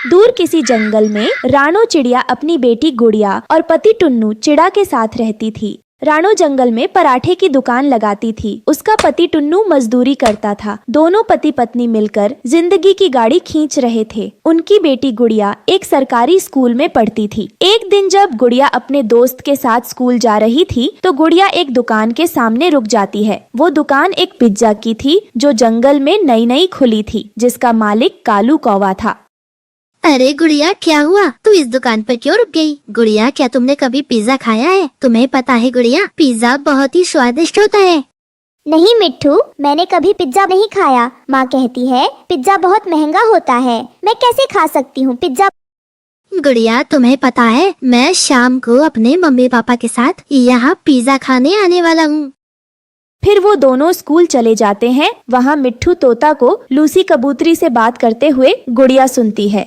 दूर किसी जंगल में रानो चिड़िया अपनी बेटी गुड़िया और पति टुन्नू चिड़ा के साथ रहती थी। रानो जंगल में पराठे की दुकान लगाती थी। उसका पति टुन्नू मजदूरी करता था। दोनों पति पत्नी मिलकर जिंदगी की गाड़ी खींच रहे थे। उनकी बेटी गुड़िया एक सरकारी स्कूल में पढ़ती थी। एक दिन जब गुड़िया अपने दोस्त के साथ स्कूल जा रही थी तो गुड़िया एक दुकान के सामने रुक जाती है। वो दुकान एक पिज्जा की थी जो जंगल में नई नई खुली थी, जिसका मालिक कालू कौवा था। अरे गुड़िया, क्या हुआ? तू इस दुकान पर क्यों रुक गई? गुड़िया, क्या तुमने कभी पिज्जा खाया है? तुम्हें पता है गुड़िया, पिज्जा बहुत ही स्वादिष्ट होता है। नहीं मिट्ठू, मैंने कभी पिज्जा नहीं खाया। माँ कहती है पिज्जा बहुत महंगा होता है, मैं कैसे खा सकती हूँ पिज्जा। गुड़िया, तुम्हें पता है मैं शाम को अपने मम्मी पापा के साथ यहाँ पिज्जा खाने आने वाला हूँ। फिर वो दोनों स्कूल चले जाते हैं। वहाँ मिट्ठू तोता को लूसी कबूतरी से बात करते हुए गुड़िया सुनती है।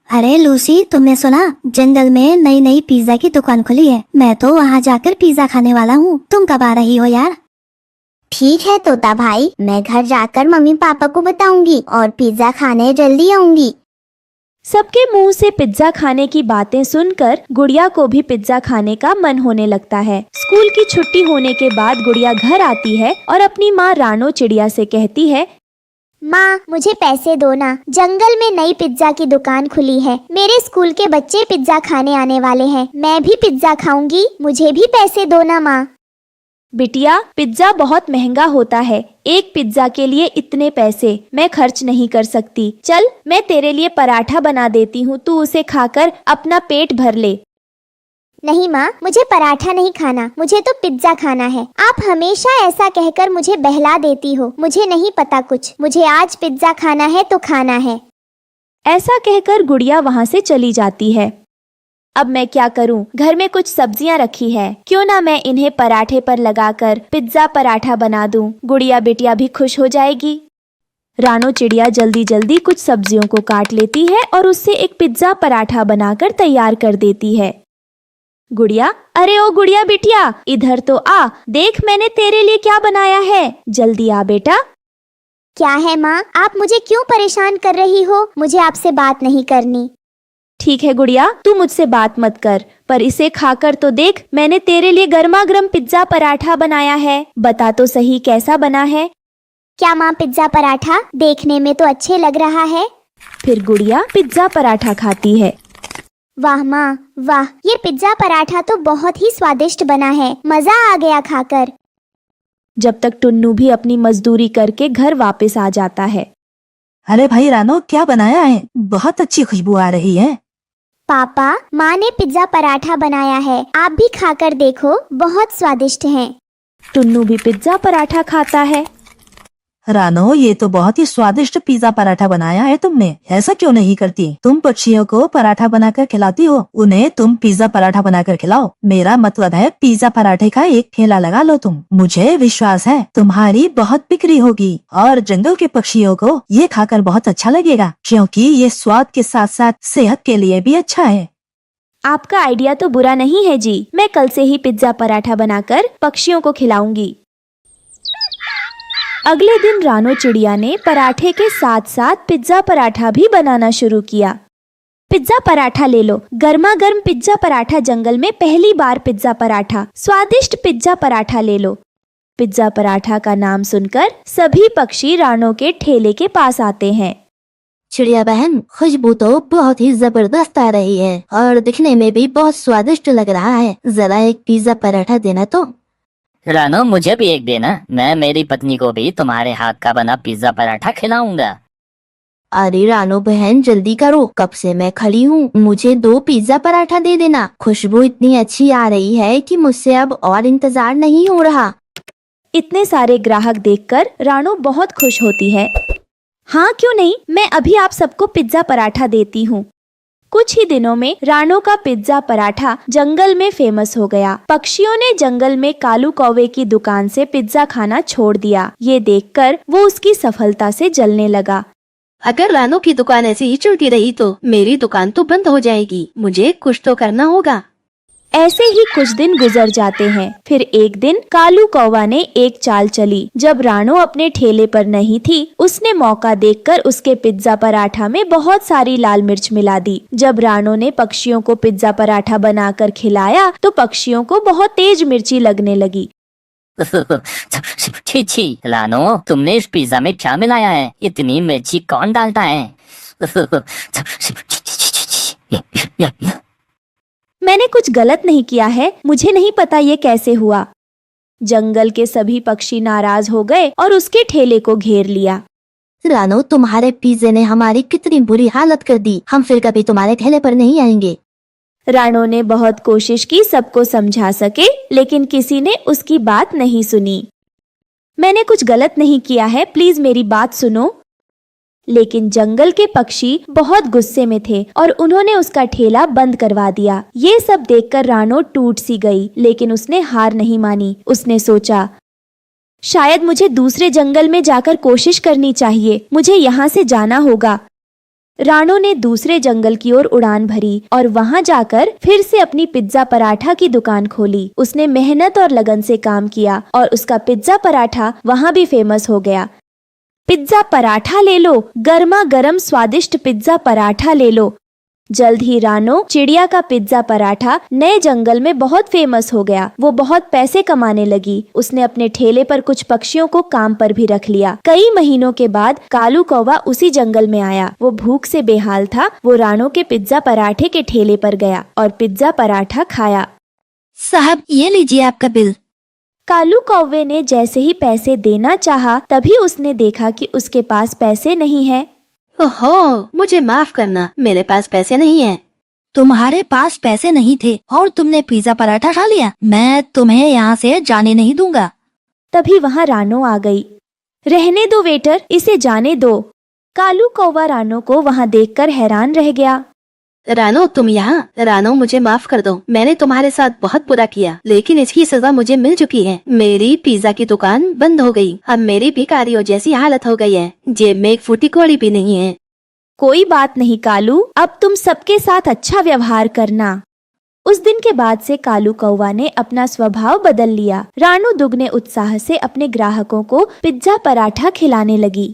अरे लूसी, तुमने सुना? जंगल में नई नई पिज्जा की दुकान खुली है। मैं तो वहाँ जाकर पिज्जा खाने वाला हूँ। तुम कब आ रही हो यार? ठीक है तोता भाई, मैं घर जाकर मम्मी पापा को बताऊंगी और पिज्जा खाने जल्दी आऊंगी। सबके मुंह से पिज्जा खाने की बातें सुनकर गुड़िया को भी पिज्जा खाने का मन होने लगता है। स्कूल की छुट्टी होने के बाद गुड़िया घर आती है और अपनी माँ रानो चिड़िया से कहती है, माँ मुझे पैसे दो ना, जंगल में नई पिज्जा की दुकान खुली है। मेरे स्कूल के बच्चे पिज्जा खाने आने वाले हैं, मैं भी पिज्जा खाऊंगी, मुझे भी पैसे दो ना माँ। बिटिया, पिज्जा बहुत महंगा होता है। एक पिज्जा के लिए इतने पैसे मैं खर्च नहीं कर सकती। चल, मैं तेरे लिए पराठा बना देती हूँ, तू उसे खाकर अपना पेट भर ले। नहीं माँ, मुझे पराठा नहीं खाना, मुझे तो पिज्जा खाना है। आप हमेशा ऐसा कहकर मुझे बहला देती हो। मुझे नहीं पता कुछ, मुझे आज पिज्जा खाना है तो खाना है। ऐसा कहकर गुड़िया वहाँ से चली जाती है। अब मैं क्या करूं? घर में कुछ सब्जियां रखी है, क्यों ना मैं इन्हें पराठे पर लगाकर पिज्जा पराठा बना दूं। गुड़िया बिटिया भी खुश हो जाएगी। रानो चिड़िया जल्दी जल्दी कुछ सब्जियों को काट लेती है और उससे एक पिज्जा पराठा बनाकर तैयार कर देती है। गुड़िया, अरे ओ गुड़िया बिटिया, इधर तो आ, देख मैंने तेरे लिए क्या बनाया है, जल्दी आ बेटा। क्या है माँ, आप मुझे क्यों परेशान कर रही हो? मुझे आपसे बात नहीं करनी। ठीक है गुड़िया, तू मुझसे बात मत कर, पर इसे खाकर तो देख, मैंने तेरे लिए गर्मा गर्म पिज्जा पराठा बनाया है। बता तो सही कैसा बना है? क्या माँ, पिज्जा पराठा देखने में तो अच्छे लग रहा है। फिर गुड़िया पिज्जा पराठा खाती है। वाह माँ वाह, ये पिज्जा पराठा तो बहुत ही स्वादिष्ट बना है, मजा आ गया खाकर। जब तक टुन्नू भी अपनी मजदूरी करके घर वापस आ जाता है। अरे भाई रानो, क्या बनाया है? बहुत अच्छी खुशबू आ रही है। पापा, माँ ने पिज्जा पराठा बनाया है, आप भी खाकर देखो, बहुत स्वादिष्ट है। टुन्नू भी पिज्जा पराठा खाता है। रानो, ये तो बहुत ही स्वादिष्ट पिज्जा पराठा बनाया है तुमने। ऐसा क्यों नहीं करती? तुम पक्षियों को पराठा बनाकर खिलाती हो, उन्हें तुम पिज्जा पराठा बनाकर खिलाओ। मेरा मतलब है पिज्जा पराठे का एक ठेला लगा लो तुम। मुझे विश्वास है तुम्हारी बहुत बिक्री होगी और जंगल के पक्षियों को ये खाकर बहुत अच्छा लगेगा, क्योंकि ये स्वाद के साथ साथ सेहत के लिए भी अच्छा है। आपका आइडिया तो बुरा नहीं है जी, मैं कल से ही पिज्जा पराठा बनाकर पक्षियों को खिलाऊंगी। अगले दिन रानो चिड़िया ने पराठे के साथ साथ पिज्जा पराठा भी बनाना शुरू किया। पिज्जा पराठा ले लो, गर्मा गर्म पिज्जा पराठा, जंगल में पहली बार पिज्जा पराठा, स्वादिष्ट पिज्जा पराठा ले लो। पिज्जा पराठा का नाम सुनकर सभी पक्षी रानो के ठेले के पास आते हैं। चिड़िया बहन, खुशबू तो बहुत ही जबरदस्त आ रही है और दिखने में भी बहुत स्वादिष्ट लग रहा है। जरा एक पिज्जा पराठा देना तो। रानो, मुझे भी एक देना, मैं मेरी पत्नी को भी तुम्हारे हाथ का बना पिज्जा पराठा खिलाऊंगा। अरे रानो बहन, जल्दी करो, कब से मैं खड़ी हूँ, मुझे 2 पिज्जा पराठा दे देना। खुशबू इतनी अच्छी आ रही है कि मुझसे अब और इंतजार नहीं हो रहा। इतने सारे ग्राहक देखकर रानो बहुत खुश होती है। हाँ क्यों नहीं, मैं अभी आप सबको पिज्जा पराठा देती हूँ। कुछ ही दिनों में रानो का पिज्जा पराठा जंगल में फेमस हो गया। पक्षियों ने जंगल में कालू कौवे की दुकान से पिज्जा खाना छोड़ दिया। ये देखकर वो उसकी सफलता से जलने लगा। अगर रानो की दुकान ऐसे ही चलती रही तो मेरी दुकान तो बंद हो जाएगी। मुझे कुछ तो करना होगा। ऐसे ही कुछ दिन गुजर जाते हैं। फिर एक दिन कालू कौवा ने एक चाल चली। जब रानो अपने ठेले पर नहीं थी, उसने मौका देखकर उसके पिज्जा पराठा में बहुत सारी लाल मिर्च मिला दी। जब रानो ने पक्षियों को पिज्जा पराठा बनाकर खिलाया तो पक्षियों को बहुत तेज मिर्ची लगने लगी। छी छी रानो, तुमने इस पिज्जा में क्या मिलाया है? इतनी मिर्ची कौन डालता है? मैंने कुछ गलत नहीं किया है, मुझे नहीं पता ये कैसे हुआ। जंगल के सभी पक्षी नाराज हो गए और उसके ठेले को घेर लिया। रानो, तुम्हारे पिज्जे ने हमारी कितनी बुरी हालत कर दी। हम फिर कभी तुम्हारे ठेले पर नहीं आएंगे। रानो ने बहुत कोशिश की सबको समझा सके, लेकिन किसी ने उसकी बात नहीं सुनी। मैंने कुछ गलत नहीं किया है, प्लीज मेरी बात सुनो। लेकिन जंगल के पक्षी बहुत गुस्से में थे और उन्होंने उसका ठेला बंद करवा दिया। ये सब देखकर रानो टूट सी गई, लेकिन उसने हार नहीं मानी। उसने सोचा, शायद मुझे दूसरे जंगल में जाकर कोशिश करनी चाहिए, मुझे यहाँ से जाना होगा। रानो ने दूसरे जंगल की ओर उड़ान भरी और वहां जाकर फिर से अपनी पिज्जा पराठा की दुकान खोली। उसने मेहनत और लगन से काम किया और उसका पिज्जा पराठा वहां भी फेमस हो गया। पिज्जा पराठा ले लो, गर्मा गर्म स्वादिष्ट पिज्जा पराठा ले लो। जल्द ही रानो चिड़िया का पिज्जा पराठा नए जंगल में बहुत फेमस हो गया। वो बहुत पैसे कमाने लगी। उसने अपने ठेले पर कुछ पक्षियों को काम पर भी रख लिया। कई महीनों के बाद कालू कौवा उसी जंगल में आया। वो भूख से बेहाल था। वो रानो के पिज्जा पराठे के ठेले पर गया और पिज्जा पराठा खाया। साहब, ये लीजिए आपका बिल। कालू कौवे ने जैसे ही पैसे देना चाहा, तभी उसने देखा कि उसके पास पैसे नहीं है। ओहो, मुझे माफ करना, मेरे पास पैसे नहीं है। तुम्हारे पास पैसे नहीं थे और तुमने पिज्जा पराठा खा लिया। मैं तुम्हें यहाँ से जाने नहीं दूंगा। तभी वहाँ रानो आ गई। रहने दो वेटर, इसे जाने दो। कालू कौवा रानो को वहाँ देखकर हैरान रह गया। रानो, तुम यहाँ? रानो, मुझे माफ कर दो, मैंने तुम्हारे साथ बहुत बुरा किया, लेकिन इसकी सजा मुझे मिल चुकी है। मेरी पिज्जा की दुकान बंद हो गई। अब मेरी भिखारियों जैसी हालत हो गई है। जेब में एक फूटी कौड़ी भी नहीं है। कोई बात नहीं कालू, अब तुम सबके साथ अच्छा व्यवहार करना। उस दिन के बाद से कालू कौवा ने अपना स्वभाव बदल लिया। रानो दुगने उत्साह से अपने ग्राहकों को पिज्जा पराठा खिलाने लगी।